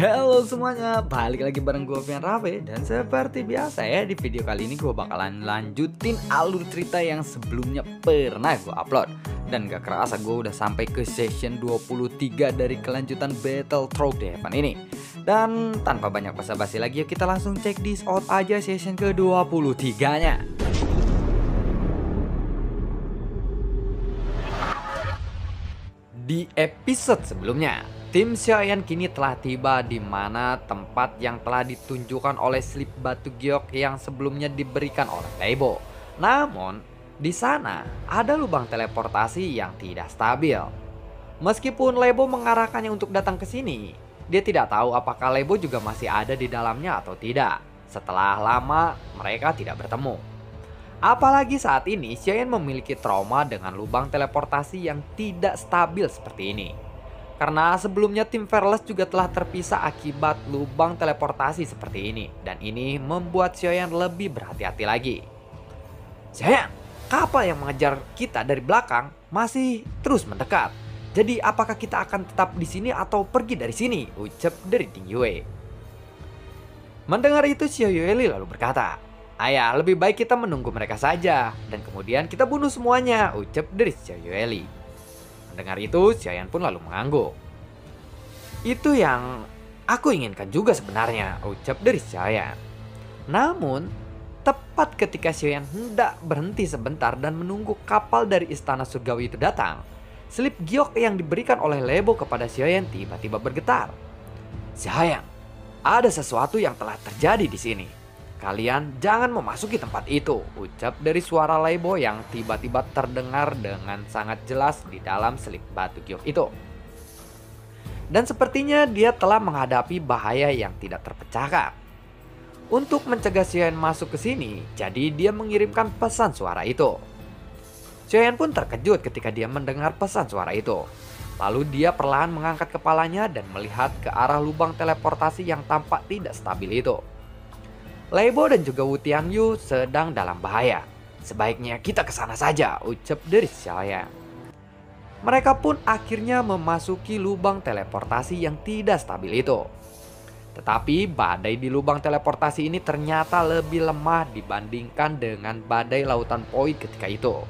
Halo semuanya, balik lagi bareng gue Vian Rafe. Dan seperti biasa ya, di video kali ini gue bakalan lanjutin alur cerita yang sebelumnya pernah gue upload. Dan gak kerasa gue udah sampai ke session 23 dari kelanjutan Battle Through the Heaven ini. Dan tanpa banyak basa-basi lagi, yuk kita langsung check this out aja session ke 23 nya. Di episode sebelumnya, tim Xiaoyan kini telah tiba di mana tempat yang telah ditunjukkan oleh slip batu giok yang sebelumnya diberikan oleh Leibo. Namun, di sana ada lubang teleportasi yang tidak stabil. Meskipun Leibo mengarahkannya untuk datang ke sini, dia tidak tahu apakah Leibo juga masih ada di dalamnya atau tidak. Setelah lama mereka tidak bertemu. Apalagi saat ini Xiaoyan memiliki trauma dengan lubang teleportasi yang tidak stabil seperti ini. Karena sebelumnya tim Fearless juga telah terpisah akibat lubang teleportasi seperti ini. Dan ini membuat Xiaoyan lebih berhati-hati lagi. Xiaoyan, kapal yang mengejar kita dari belakang masih terus mendekat. Jadi apakah kita akan tetap di sini atau pergi dari sini? Ucap dari Ding Yue. Mendengar itu Xiao Yueli lalu berkata, "Ayah, lebih baik kita menunggu mereka saja. Dan kemudian kita bunuh semuanya," ucap dari Xiao Yueli. Mendengar itu, Xiaoyan pun lalu mengangguk. "Itu yang aku inginkan juga sebenarnya," ucap dari Xiaoyan. Namun, tepat ketika Xiaoyan hendak berhenti sebentar dan menunggu kapal dari istana surgawi itu datang, slip giok yang diberikan oleh Leibo kepada Xiaoyan tiba-tiba bergetar. "Xiaoyan, ada sesuatu yang telah terjadi di sini. Kalian jangan memasuki tempat itu," ucap dari suara Leibo yang tiba-tiba terdengar dengan sangat jelas di dalam slip batu giok itu. Dan sepertinya dia telah menghadapi bahaya yang tidak terpecahkan. Untuk mencegah Xiaoyan masuk ke sini, jadi dia mengirimkan pesan suara itu. Xiaoyan pun terkejut ketika dia mendengar pesan suara itu. Lalu dia perlahan mengangkat kepalanya dan melihat ke arah lubang teleportasi yang tampak tidak stabil itu. Leibo dan juga Wu Tianyu sedang dalam bahaya. "Sebaiknya kita ke sana saja," ucap dari Xiaoyan. Mereka pun akhirnya memasuki lubang teleportasi yang tidak stabil itu. Tetapi badai di lubang teleportasi ini ternyata lebih lemah dibandingkan dengan badai lautan Poi ketika itu.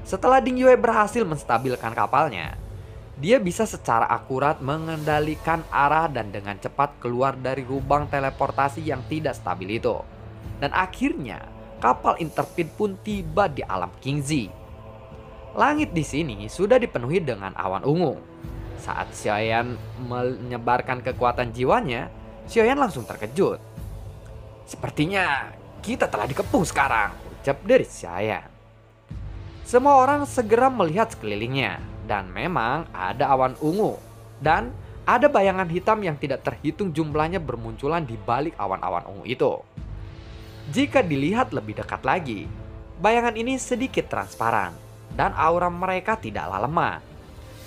Setelah Ding Yue berhasil menstabilkan kapalnya, dia bisa secara akurat mengendalikan arah dan dengan cepat keluar dari lubang teleportasi yang tidak stabil itu. Dan akhirnya kapal Interpid pun tiba di alam Kingzi. Langit di sini sudah dipenuhi dengan awan ungu. Saat Xiaoyan menyebarkan kekuatan jiwanya, Xiaoyan langsung terkejut. "Sepertinya kita telah dikepung sekarang," ucap dari Xiaoyan. Semua orang segera melihat sekelilingnya. Dan memang ada awan ungu. Dan ada bayangan hitam yang tidak terhitung jumlahnya bermunculan di balik awan-awan ungu itu. Jika dilihat lebih dekat lagi, bayangan ini sedikit transparan. Dan aura mereka tidaklah lemah.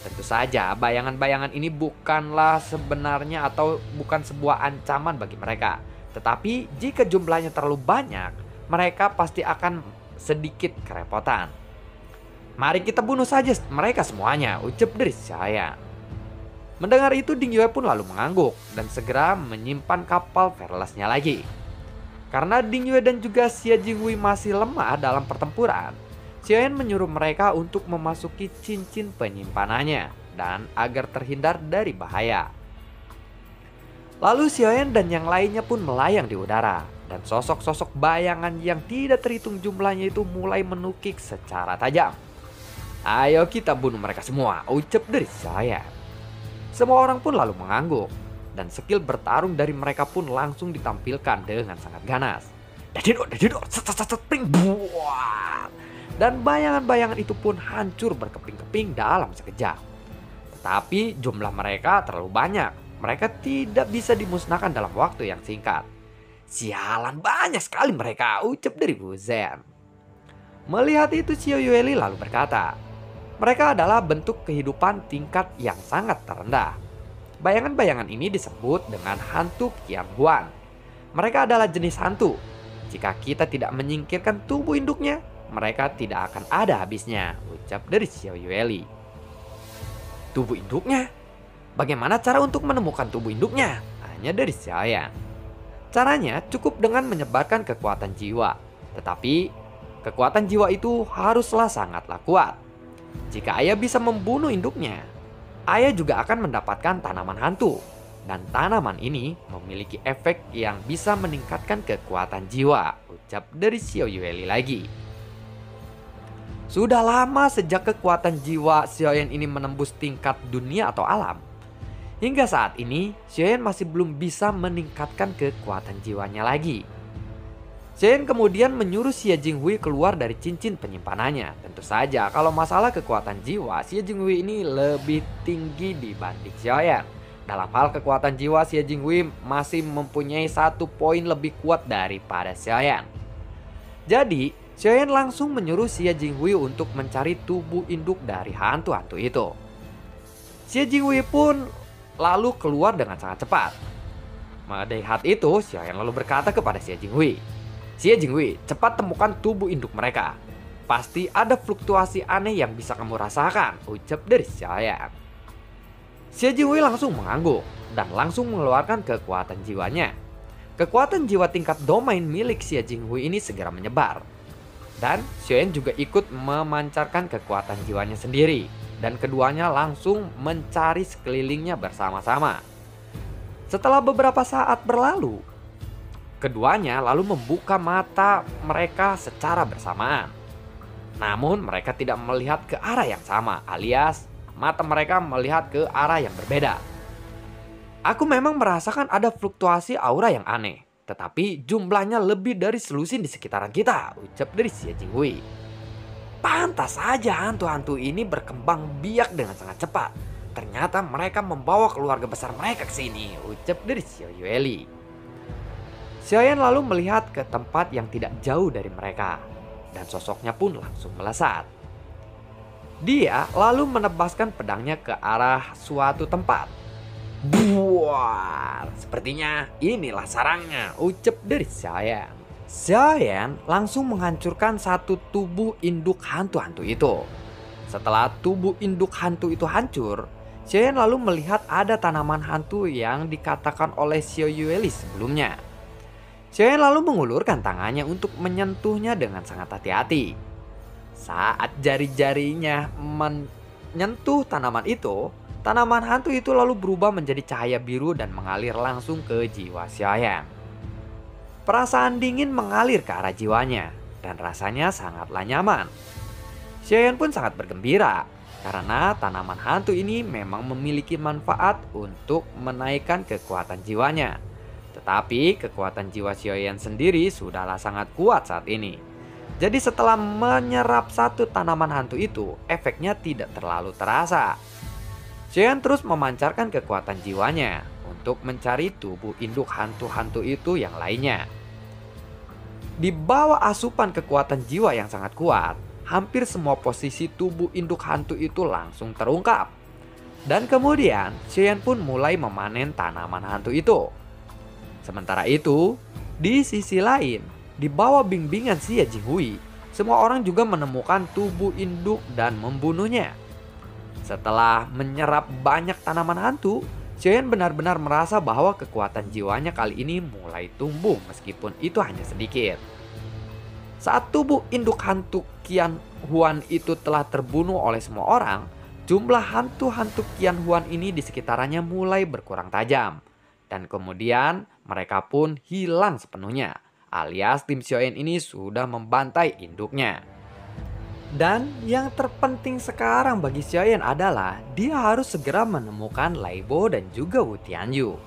Tentu saja bayangan-bayangan ini bukanlah sebenarnya atau bukan sebuah ancaman bagi mereka. Tetapi jika jumlahnya terlalu banyak, mereka pasti akan sedikit kerepotan. "Mari kita bunuh saja mereka semuanya," ucap dari Xiaoyan. Mendengar itu Ding Yue pun lalu mengangguk dan segera menyimpan kapal Fearless-nya lagi. Karena Ding Yue dan juga Xia Jingwei masih lemah dalam pertempuran, Xiaoyan menyuruh mereka untuk memasuki cincin penyimpanannya dan agar terhindar dari bahaya. Lalu Xiaoyan dan yang lainnya pun melayang di udara dan sosok-sosok bayangan yang tidak terhitung jumlahnya itu mulai menukik secara tajam. "Ayo kita bunuh mereka semua," ucap dari saya. Semua orang pun lalu mengangguk. Dan skill bertarung dari mereka pun langsung ditampilkan dengan sangat ganas. Dadidor, dadidor, spring, buat. Dan bayangan-bayangan itu pun hancur berkeping-keping dalam sekejap. Tetapi jumlah mereka terlalu banyak. Mereka tidak bisa dimusnahkan dalam waktu yang singkat. "Sialan, banyak sekali mereka," ucap dari Wu Zhen. Melihat itu Xiao Yueli lalu berkata, "Mereka adalah bentuk kehidupan tingkat yang sangat terendah. Bayangan-bayangan ini disebut dengan hantu Qian Huan. Mereka adalah jenis hantu. Jika kita tidak menyingkirkan tubuh induknya, mereka tidak akan ada habisnya," ucap dari Xiao Yueli. "Tubuh induknya? Bagaimana cara untuk menemukan tubuh induknya? Tanya dari Xiaoyan. Caranya cukup dengan menyebarkan kekuatan jiwa. Tetapi kekuatan jiwa itu haruslah sangatlah kuat. Jika ayah bisa membunuh induknya, ayah juga akan mendapatkan tanaman hantu. Dan tanaman ini memiliki efek yang bisa meningkatkan kekuatan jiwa, ucap dari Xiao Yueli lagi. Sudah lama sejak kekuatan jiwa Xiaoyan ini menembus tingkat dunia atau alam. Hingga saat ini, Xiaoyan masih belum bisa meningkatkan kekuatan jiwanya lagi. Xiaoyan kemudian menyuruh Xie Jinghui keluar dari cincin penyimpanannya. Tentu saja kalau masalah kekuatan jiwa, Xie Jinghui ini lebih tinggi dibanding Xiaoyan. Dalam hal kekuatan jiwa, Xie Jinghui masih mempunyai 1 poin lebih kuat daripada Xiaoyan. Jadi, Xiaoyan langsung menyuruh Xie Jinghui untuk mencari tubuh induk dari hantu-hantu itu. Xie Jinghui pun lalu keluar dengan sangat cepat. Melihat itu, Xiaoyan lalu berkata kepada Xie Jinghui, "Xie Jinghui, cepat temukan tubuh induk mereka. Pasti ada fluktuasi aneh yang bisa kamu rasakan," ucap dari Xiaoyan. Xie Jinghui langsung mengangguk dan langsung mengeluarkan kekuatan jiwanya. Kekuatan jiwa tingkat domain milik Xie Jinghui ini segera menyebar. Dan Xiaoyan juga ikut memancarkan kekuatan jiwanya sendiri. Dan keduanya langsung mencari sekelilingnya bersama-sama. Setelah beberapa saat berlalu, keduanya lalu membuka mata mereka secara bersamaan. Namun mereka tidak melihat ke arah yang sama, alias mata mereka melihat ke arah yang berbeda. "Aku memang merasakan ada fluktuasi aura yang aneh, tetapi jumlahnya lebih dari selusin di sekitaran kita," ucap dari Xie Jinghui. "Pantas saja hantu-hantu ini berkembang biak dengan sangat cepat. Ternyata mereka membawa keluarga besar mereka ke sini," ucap dari Xiao Yueli. Xiaoyan lalu melihat ke tempat yang tidak jauh dari mereka, dan sosoknya pun langsung melesat. Dia lalu menebaskan pedangnya ke arah suatu tempat. "Buar, sepertinya inilah sarangnya," ucap dari Xiaoyan. Xiaoyan langsung menghancurkan satu tubuh induk hantu-hantu itu. Setelah tubuh induk hantu itu hancur, Xiaoyan lalu melihat ada tanaman hantu yang dikatakan oleh Xiao Yueli sebelumnya. Xiaoyan lalu mengulurkan tangannya untuk menyentuhnya dengan sangat hati-hati. Saat jari-jarinya menyentuh tanaman itu, tanaman hantu itu lalu berubah menjadi cahaya biru dan mengalir langsung ke jiwa Xiaoyan. Perasaan dingin mengalir ke arah jiwanya dan rasanya sangatlah nyaman. Xiaoyan pun sangat bergembira karena tanaman hantu ini memang memiliki manfaat untuk menaikkan kekuatan jiwanya. Tetapi kekuatan jiwa Xiaoyan sendiri sudahlah sangat kuat saat ini. Jadi setelah menyerap satu tanaman hantu itu, efeknya tidak terlalu terasa. Xiaoyan terus memancarkan kekuatan jiwanya untuk mencari tubuh induk hantu-hantu itu yang lainnya. Di bawah asupan kekuatan jiwa yang sangat kuat, hampir semua posisi tubuh induk hantu itu langsung terungkap. Dan kemudian Xiaoyan pun mulai memanen tanaman hantu itu. Sementara itu, di sisi lain, di bawah bimbingan Xie Jinghui, semua orang juga menemukan tubuh induk dan membunuhnya. Setelah menyerap banyak tanaman hantu, Xiaoyan benar-benar merasa bahwa kekuatan jiwanya kali ini mulai tumbuh meskipun itu hanya sedikit. Saat tubuh induk hantu Qian Huan itu telah terbunuh oleh semua orang, jumlah hantu-hantu Qian Huan ini di sekitarnya mulai berkurang tajam. Dan kemudian mereka pun hilang sepenuhnya, alias tim Xiaoyan ini sudah membantai induknya. Dan yang terpenting sekarang bagi Xiaoyan adalah dia harus segera menemukan Lai Bo dan juga Wu Tianyu.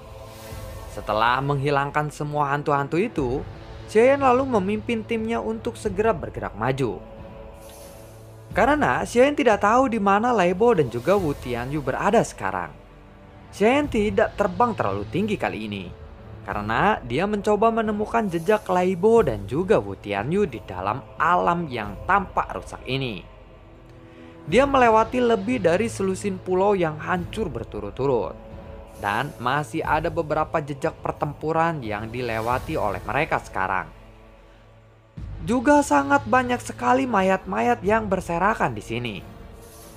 Setelah menghilangkan semua hantu-hantu itu, Xiaoyan lalu memimpin timnya untuk segera bergerak maju. Karena Xiaoyan tidak tahu di mana Lai Bo dan juga Wu Tianyu berada sekarang. Xiaoyan tidak terbang terlalu tinggi kali ini, karena dia mencoba menemukan jejak Lai Bo dan juga Wu Tianyu di dalam alam yang tampak rusak ini. Dia melewati lebih dari selusin pulau yang hancur berturut-turut. Dan masih ada beberapa jejak pertempuran yang dilewati oleh mereka sekarang. Juga sangat banyak sekali mayat-mayat yang berserakan di sini.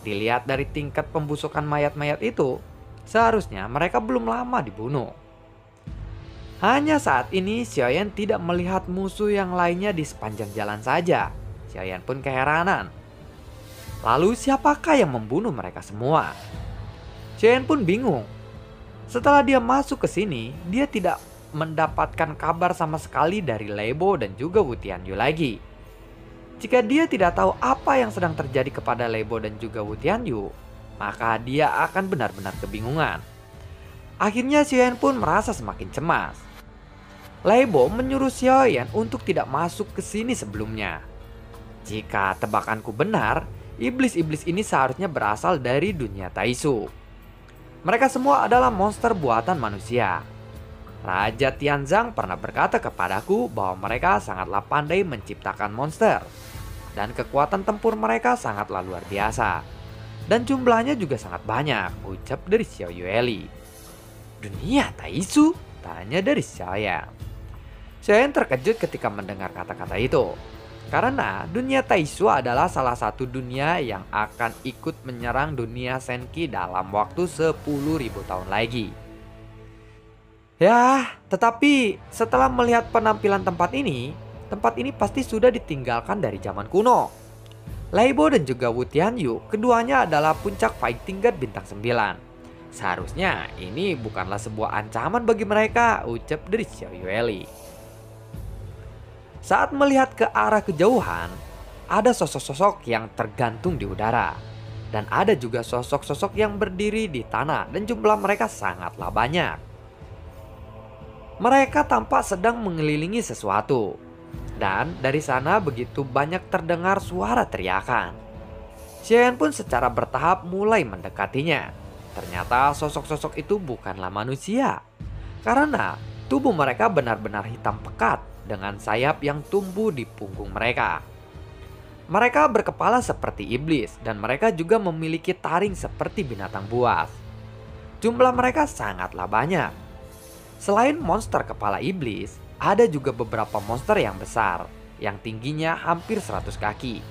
Dilihat dari tingkat pembusukan mayat-mayat itu, Seharusnya mereka belum lama dibunuh. Hanya saat ini Xiaoyan tidak melihat musuh yang lainnya di sepanjang jalan saja. Xiaoyan pun keheranan. Lalu siapakah yang membunuh mereka semua? Xiaoyan pun bingung. Setelah dia masuk ke sini, dia tidak mendapatkan kabar sama sekali dari Leibo dan juga Wu Tianyu lagi. Jika dia tidak tahu apa yang sedang terjadi kepada Leibo dan juga Wu Tianyu, maka dia akan benar-benar kebingungan. Akhirnya Xiaoyan pun merasa semakin cemas. Leibo menyuruh Xiaoyan untuk tidak masuk ke sini sebelumnya. Jika tebakanku benar, iblis-iblis ini seharusnya berasal dari dunia Taisu. Mereka semua adalah monster buatan manusia. Raja Tianzang pernah berkata kepadaku bahwa mereka sangatlah pandai menciptakan monster. Dan kekuatan tempur mereka sangatlah luar biasa. Dan jumlahnya juga sangat banyak, ucap dari Xiao Yueli. Dunia Taisu? Tanya dari Xiaoyan. Xiaoyan terkejut ketika mendengar kata-kata itu. Karena dunia Taisu adalah salah satu dunia yang akan ikut menyerang dunia Senki dalam waktu 10.000 tahun lagi. Ya, tetapi setelah melihat penampilan tempat ini pasti sudah ditinggalkan dari zaman kuno. Leibo dan juga Wu Tianyu, keduanya adalah puncak fighting god bintang 9. Seharusnya ini bukanlah sebuah ancaman bagi mereka, ucap dari Xiao Yueli. Saat melihat ke arah kejauhan, ada sosok-sosok yang tergantung di udara. Dan ada juga sosok-sosok yang berdiri di tanah dan jumlah mereka sangatlah banyak. Mereka tampak sedang mengelilingi sesuatu. Dan dari sana begitu banyak terdengar suara teriakan. Xiaoyan pun secara bertahap mulai mendekatinya. Ternyata sosok-sosok itu bukanlah manusia. Karena tubuh mereka benar-benar hitam pekat dengan sayap yang tumbuh di punggung mereka. Mereka berkepala seperti iblis dan mereka juga memiliki taring seperti binatang buas. Jumlah mereka sangatlah banyak. Selain monster kepala iblis, ada juga beberapa monster yang besar, yang tingginya hampir 100 kaki.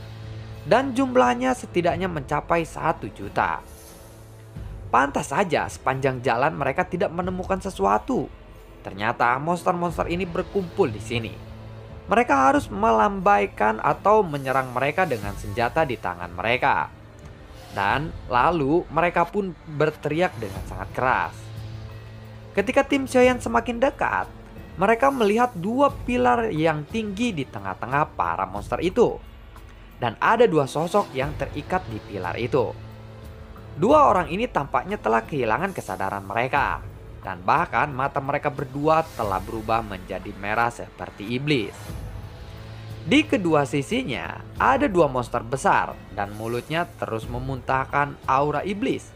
Dan jumlahnya setidaknya mencapai 1 juta. Pantas saja sepanjang jalan mereka tidak menemukan sesuatu. Ternyata monster-monster ini berkumpul di sini. Mereka harus melambaikan atau menyerang mereka dengan senjata di tangan mereka. Dan lalu mereka pun berteriak dengan sangat keras. Ketika tim Xiaoyan semakin dekat, mereka melihat 2 pilar yang tinggi di tengah-tengah para monster itu. Dan ada 2 sosok yang terikat di pilar itu. 2 orang ini tampaknya telah kehilangan kesadaran mereka. Dan bahkan mata mereka berdua telah berubah menjadi merah seperti iblis. Di kedua sisinya ada 2 monster besar dan mulutnya terus memuntahkan aura iblis.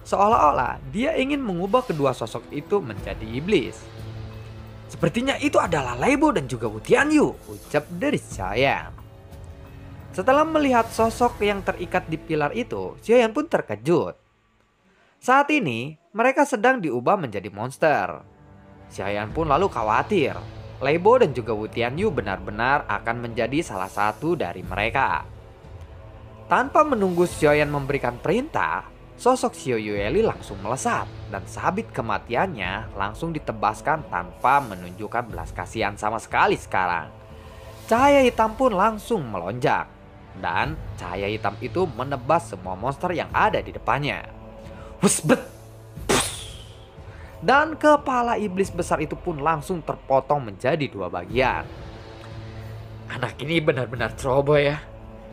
Seolah-olah dia ingin mengubah kedua sosok itu menjadi iblis. Sepertinya itu adalah Leibo dan juga Wu Tianyu, ucap dari Xiaoyan. Setelah melihat sosok yang terikat di pilar itu, Xiaoyan pun terkejut. Saat ini mereka sedang diubah menjadi monster. Xiaoyan pun lalu khawatir. Leibo dan juga Wu Tianyu benar-benar akan menjadi salah satu dari mereka. Tanpa menunggu Xiaoyan memberikan perintah, sosok Xiao Yueli langsung melesat dan sabit kematiannya langsung ditebaskan tanpa menunjukkan belas kasihan sama sekali sekarang. Cahaya hitam pun langsung melonjak dan cahaya hitam itu menebas semua monster yang ada di depannya. Wusbet! Dan kepala iblis besar itu pun langsung terpotong menjadi 2 bagian. Anak ini benar-benar ceroboh ya.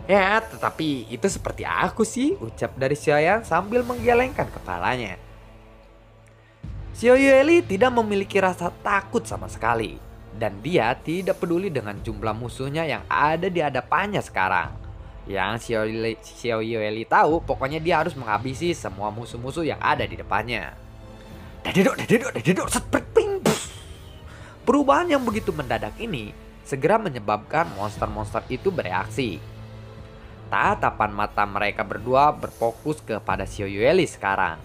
Ya, tetapi itu seperti aku sih, ucap dari Xiaoyan sambil menggelengkan kepalanya. Xiao Yueli tidak memiliki rasa takut sama sekali. Dan dia tidak peduli dengan jumlah musuhnya yang ada di hadapannya sekarang. Yang Xiao Yueli tahu pokoknya dia harus menghabisi semua musuh-musuh yang ada di depannya. Dadedok, setpring. Perubahan yang begitu mendadak ini segera menyebabkan monster-monster itu bereaksi. Tatapan mata mereka berdua berfokus kepada Xiao Yueli sekarang.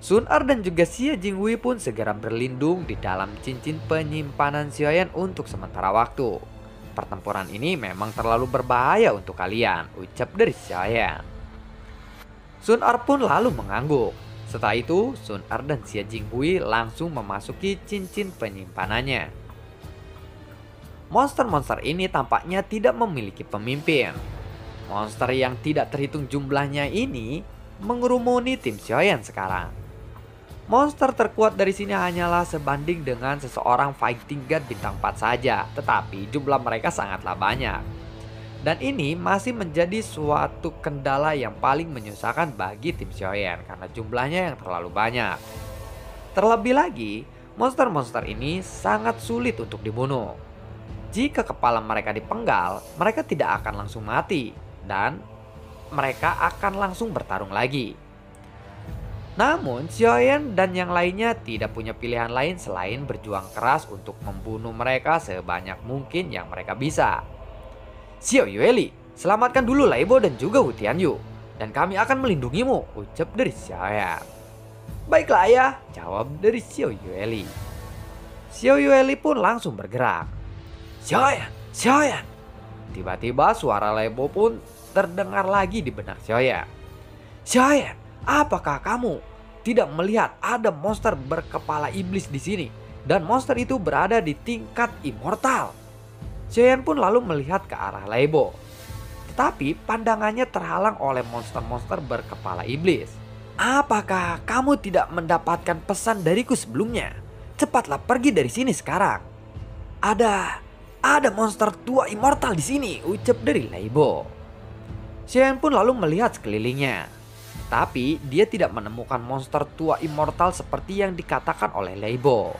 Sun Er dan juga Xie Jinghui pun segera berlindung di dalam cincin penyimpanan Xiaoyan untuk sementara waktu. Pertempuran ini memang terlalu berbahaya untuk kalian, ucap dari Xiaoyan. Sun Er pun lalu mengangguk. Setelah itu, Sun Er dan Xie Jinghui langsung memasuki cincin penyimpanannya. Monster-monster ini tampaknya tidak memiliki pemimpin. Monster yang tidak terhitung jumlahnya ini mengerumuni tim Xiaoyan sekarang. Monster terkuat dari sini hanyalah sebanding dengan seseorang fighting god bintang 4 saja, tetapi jumlah mereka sangatlah banyak. Dan ini masih menjadi suatu kendala yang paling menyusahkan bagi tim Xiaoyan karena jumlahnya yang terlalu banyak. Terlebih lagi, monster-monster ini sangat sulit untuk dibunuh. Jika kepala mereka dipenggal, mereka tidak akan langsung mati dan mereka akan langsung bertarung lagi. Namun, Xiaoyan dan yang lainnya tidak punya pilihan lain selain berjuang keras untuk membunuh mereka sebanyak mungkin yang mereka bisa. Xiao Yueli, selamatkan dulu Lei Bo dan juga Wu Tianyu, dan kami akan melindungimu, ucap dari Xiaoyan. Baiklah ayah, jawab dari Xiao Yueli. Xiao Yueli pun langsung bergerak. Xiaoyan, Xiaoyan. Tiba-tiba suara Lei Bo pun terdengar lagi di benak Xiaoyan. Xiaoyan, apakah kamu tidak melihat ada monster berkepala iblis di sini? Dan monster itu berada di tingkat immortal. Xiaoyan pun lalu melihat ke arah Lei Bo. Tetapi pandangannya terhalang oleh monster-monster berkepala iblis. Apakah kamu tidak mendapatkan pesan dariku sebelumnya? Cepatlah pergi dari sini sekarang. Ada monster tua immortal di sini, ucap dari Lei Bo. Xiaoyan pun lalu melihat sekelilingnya. Tapi dia tidak menemukan monster tua immortal seperti yang dikatakan oleh Lei Bo.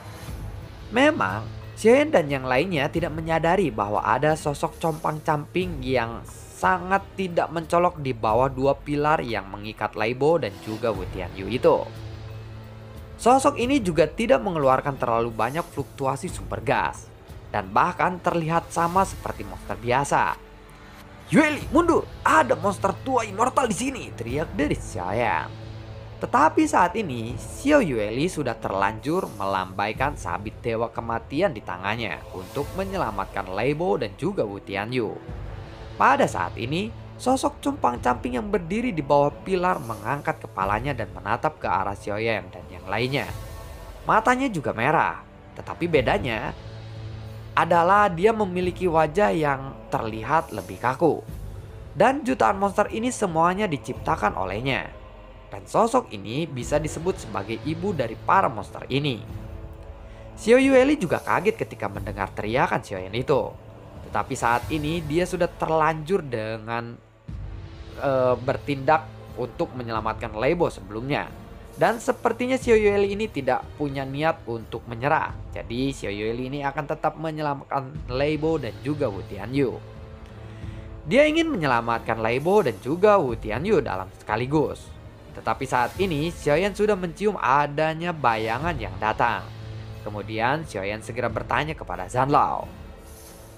Memang Xiaoyan dan yang lainnya tidak menyadari bahwa ada sosok compang-camping yang sangat tidak mencolok di bawah dua pilar yang mengikat Lei Bo dan juga Wu Tianyu itu. Sosok ini juga tidak mengeluarkan terlalu banyak fluktuasi sumber gas dan bahkan terlihat sama seperti monster biasa. Yueli, mundur! Ada monster tua immortal di sini, teriak dari Xiaoyan. Tetapi saat ini, Xiao Yueli sudah terlanjur melambaikan sabit dewa kematian di tangannya untuk menyelamatkan Lei Bo dan juga Wu Tianyu. Pada saat ini, sosok compang-camping yang berdiri di bawah pilar mengangkat kepalanya dan menatap ke arah Xiaoyan dan yang lainnya. Matanya juga merah, tetapi bedanya adalah dia memiliki wajah yang terlihat lebih kaku. Dan jutaan monster ini semuanya diciptakan olehnya. Dan sosok ini bisa disebut sebagai ibu dari para monster ini. Xiao Yueli juga kaget ketika mendengar teriakan Xiaoyan itu. Tetapi saat ini dia sudah terlanjur dengan bertindak untuk menyelamatkan Lei Bo sebelumnya. Dan sepertinya Xiao Yueli ini tidak punya niat untuk menyerah. Jadi Xiao Yueli ini akan tetap menyelamatkan Lei Bo dan juga Wu Tianyu. Dia ingin menyelamatkan Lei Bo dan juga Wu Tianyu dalam sekaligus. Tetapi saat ini Xiaoyan sudah mencium adanya bayangan yang datang. Kemudian Xiaoyan segera bertanya kepada Zanlao.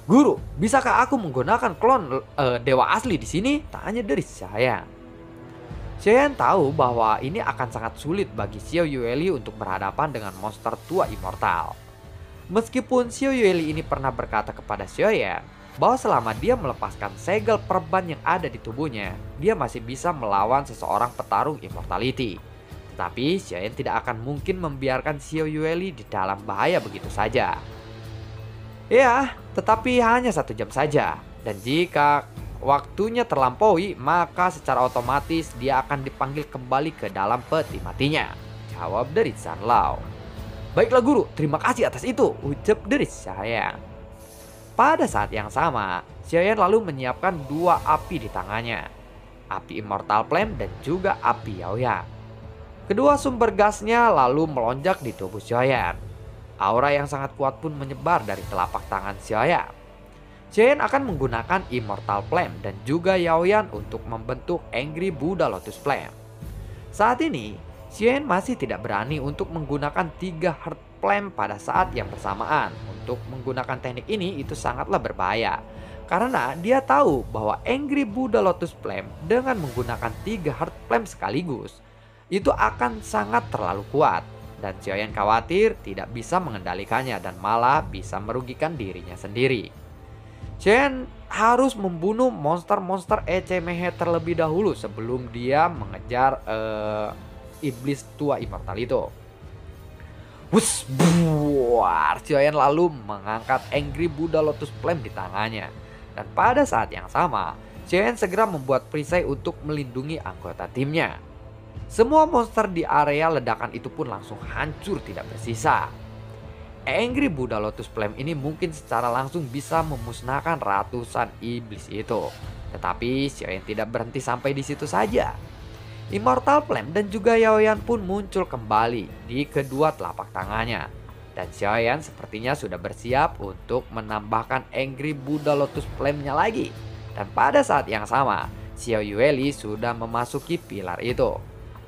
Guru, bisakah aku menggunakan klon dewa asli di sini? Tanya dari Xiaoyan. Xiaoyan tahu bahwa ini akan sangat sulit bagi Xiao Yueli untuk berhadapan dengan monster tua immortal. Meskipun Xiao Yueli ini pernah berkata kepada Xiaoyan bahwa selama dia melepaskan segel perban yang ada di tubuhnya, dia masih bisa melawan seseorang petarung immortality. Tetapi Xiaoyan tidak akan mungkin membiarkan Xiao Yueli di dalam bahaya begitu saja. Ya, tetapi hanya 1 jam saja. Dan jika waktunya terlampaui, maka secara otomatis dia akan dipanggil kembali ke dalam peti matinya, jawab dari Zanlao. Baiklah guru, terima kasih atas itu, ucap dari Xiaoyan. Pada saat yang sama, Xiaoyan lalu menyiapkan 2 api di tangannya. Api Immortal Flame dan juga api Yaoyang. Kedua sumber gasnya lalu melonjak di tubuh Xiaoyan. Aura yang sangat kuat pun menyebar dari telapak tangan Xiaoyan. Xiaoyan akan menggunakan Immortal Flame dan juga Yaoyang untuk membentuk Angry Buddha Lotus Flame. Saat ini, Xiaoyan masih tidak berani untuk menggunakan 3 Heart Flame pada saat yang bersamaan. Untuk menggunakan teknik ini itu sangatlah berbahaya. Karena dia tahu bahwa Angry Buddha Lotus Flame dengan menggunakan 3 Heart Flame sekaligus itu akan sangat terlalu kuat. Dan Xiaoyan khawatir tidak bisa mengendalikannya dan malah bisa merugikan dirinya sendiri. Xiaoyan harus membunuh monster-monster Ecemehe terlebih dahulu sebelum dia mengejar iblis tua immortal itu. Wus, buar. Xiaoyan lalu mengangkat Angry Buddha Lotus Flame di tangannya. Dan pada saat yang sama, Xiaoyan segera membuat perisai untuk melindungi anggota timnya. Semua monster di area ledakan itu pun langsung hancur tidak bersisa. Angry Buddha Lotus Flame ini mungkin secara langsung bisa memusnahkan ratusan iblis itu. Tetapi Xiaoyan tidak berhenti sampai di situ saja. Immortal Flame dan juga Yaoyan pun muncul kembali di kedua telapak tangannya. Dan Xiaoyan sepertinya sudah bersiap untuk menambahkan Angry Buddha Lotus Flame-nya lagi. Dan pada saat yang sama, Xiao Yueli sudah memasuki pilar itu.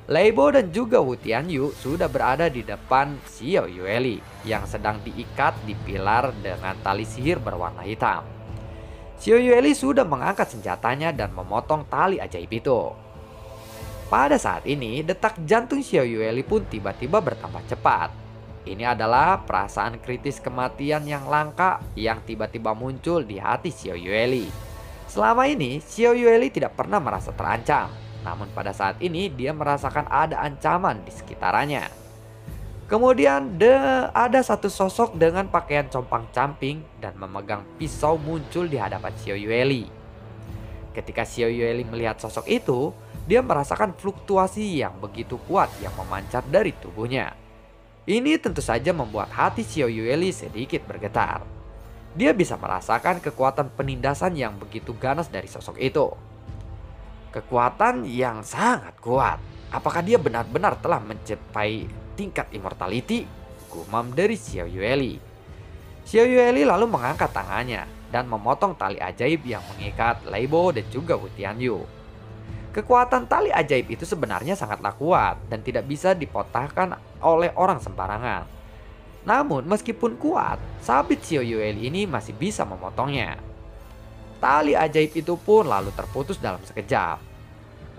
Lei Bo dan juga Wu Tianyu sudah berada di depan Xiao Yueli yang sedang diikat di pilar dengan tali sihir berwarna hitam. Xiao Yueli sudah mengangkat senjatanya dan memotong tali ajaib itu. Pada saat ini, detak jantung Xiao Yueli pun tiba-tiba bertambah cepat. Ini adalah perasaan kritis kematian yang langka yang tiba-tiba muncul di hati Xiao Yueli. Selama ini, Xiao Yueli tidak pernah merasa terancam. Namun pada saat ini, dia merasakan ada ancaman di sekitarnya. Kemudian ada satu sosok dengan pakaian compang-camping dan memegang pisau muncul di hadapan Xiao Yueli. Ketika Xiao Yueli melihat sosok itu, dia merasakan fluktuasi yang begitu kuat yang memancar dari tubuhnya. Ini tentu saja membuat hati Xiao Yueli sedikit bergetar. Dia bisa merasakan kekuatan penindasan yang begitu ganas dari sosok itu. Kekuatan yang sangat kuat. Apakah dia benar-benar telah mencapai tingkat immortality? Gumam dari Xiao Yueli. Xiao Yueli lalu mengangkat tangannya dan memotong tali ajaib yang mengikat Lei Bo dan juga Wu Tianyu. Kekuatan tali ajaib itu sebenarnya sangatlah kuat dan tidak bisa dipatahkan oleh orang sembarangan. Namun meskipun kuat, sabit Xiao Yueli ini masih bisa memotongnya. Tali ajaib itu pun lalu terputus dalam sekejap.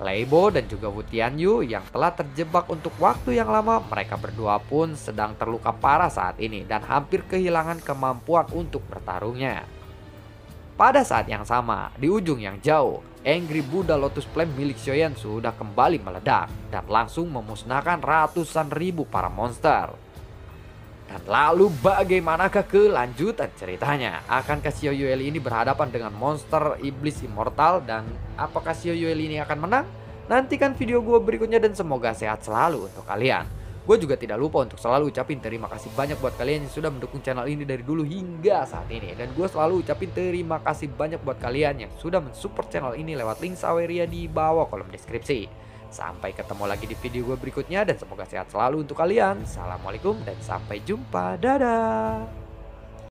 Lei Bo dan juga Wu Tianyu yang telah terjebak untuk waktu yang lama, mereka berdua pun sedang terluka parah saat ini dan hampir kehilangan kemampuan untuk bertarungnya. Pada saat yang sama, di ujung yang jauh, Angry Buddha Lotus Flame milik Xiaoyan sudah kembali meledak dan langsung memusnahkan ratusan ribu para monster. Dan lalu bagaimanakah kelanjutan ceritanya? Akankah Xiao Yueli ini berhadapan dengan monster iblis immortal dan apakah Xiao Yueli ini akan menang? Nantikan video gue berikutnya dan semoga sehat selalu untuk kalian. Gue juga tidak lupa untuk selalu ucapin terima kasih banyak buat kalian yang sudah mendukung channel ini dari dulu hingga saat ini. Dan gue selalu ucapin terima kasih banyak buat kalian yang sudah mensupport channel ini lewat link Saweria di bawah kolom deskripsi. Sampai ketemu lagi di video gue berikutnya dan semoga sehat selalu untuk kalian. Assalamualaikum dan sampai jumpa. Dadah.